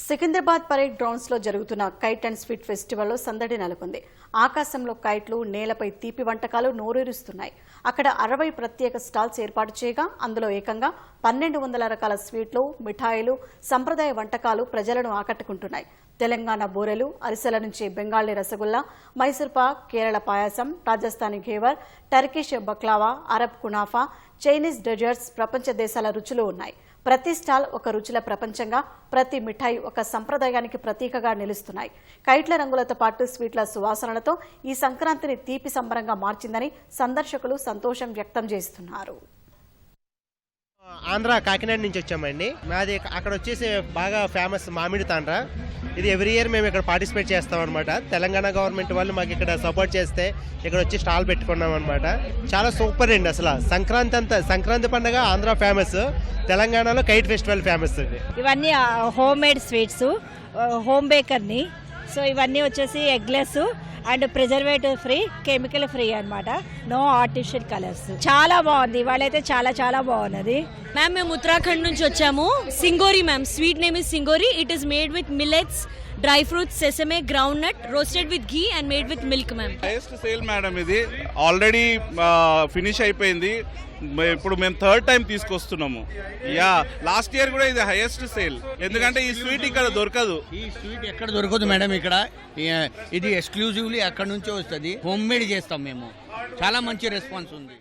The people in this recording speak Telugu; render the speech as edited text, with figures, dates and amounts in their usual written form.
సికింద్రాబాద్ పరేడ్ గ్రౌండ్స్ లో జరుగుతున్న కైట్ అండ్ స్వీట్ ఫెస్టివల్లో సందడి నెలకొంది. ఆకాశంలో కైట్లు, నేలపై తీపి వంటకాలు నోరూరుస్తున్నాయి. అక్కడ 60 ప్రత్యేక స్టాల్స్ ఏర్పాటు చేయగా అందులో ఏకంగా 1200 రకాల స్వీట్లు, మిఠాయిలు, సంప్రదాయ వంటకాలు ప్రజలను ఆకట్టుకుంటున్నాయి. తెలంగాణ బూరెలు, అరిసెల నుంచి Bengali rasgulla, Mysore pak, Kerala payasam, Rajasthani ghevar, Turkish baklava, Arab kunafa, Chinese desserts ప్రపంచ దేశాల రుచులు ఉన్నాయి. ప్రతి స్టాల్ ఒక రుచుల ప్రపంచంగా, ప్రతి మిఠాయి ఒక సంప్రదాయానికి ప్రతీకగా నిలుస్తున్నాయి. కైట్ల రంగులతో పాటు స్వీట్ల సువాసనలతో ఈ సంక్రాంతిని తీపి సంబరంగా మార్చిందని సందర్శకులు సంతోషం వ్యక్తం చేస్తున్నారు. ఆంధ్ర కాకినాడ నుంచి వచ్చామండి. మాది అక్కడ వచ్చేసి బాగా ఫేమస్ మామిడి తాండ్ర. ఇది ఎవ్రీ ఇయర్ మేము ఇక్కడ పార్టిసిపేట్ చేస్తాం అనమాట. తెలంగాణ గవర్నమెంట్ వాళ్ళు మాకు ఇక్కడ సపోర్ట్ చేస్తే ఇక్కడ వచ్చి స్టాల్ పెట్టుకున్నాం అనమాట. చాలా సూపర్ అండి. అసలు సంక్రాంతి పండుగ ఆంధ్ర ఫేమస్, తెలంగాణలో కైట్ ఫెస్టివల్ ఫేమస్ అండి. ఇవన్నీ హోమ్ మేడ్ స్వీట్స్, హోమ్ బేకర్ని. సో ఇవన్నీ వచ్చేసి eggless and preservative free, chemical free అన్నమాట. No artificial colours. చాలా బాగుంది. ఇవాళైతే చాలా బాగున్నది. మ్యామ్ మేము ఉత్తరాఖండ్ నుంచి వచ్చాము. Singori ma'am, sweet name is singori. It is made with millets, dry fruits, sesame, groundnut, roasted with ghee and made with milk ma'am. Highest sale madam. ఇది ఆల్రెడీ ఫినిష్ అయిపోయింది. ఇప్పుడు మేము థర్డ్ టైం తీసుకొస్తున్నాము. యా, లాస్ట్ ఇయర్ కూడా ఇది హైయెస్ట్ సేల్. ఎందుకంటే ఈ స్వీట్ ఇక్కడ దొరకదు. ఈ స్వీట్ ఎక్కడ దొరకదు మేడం. ఇక్కడ ఇది ఎక్స్క్లూజివ్లీ అక్కడ నుంచే వస్తుంది. హోమ్ మేడ్ చేస్తాం మేము. చాలా మంచి రెస్పాన్స్ ఉంది.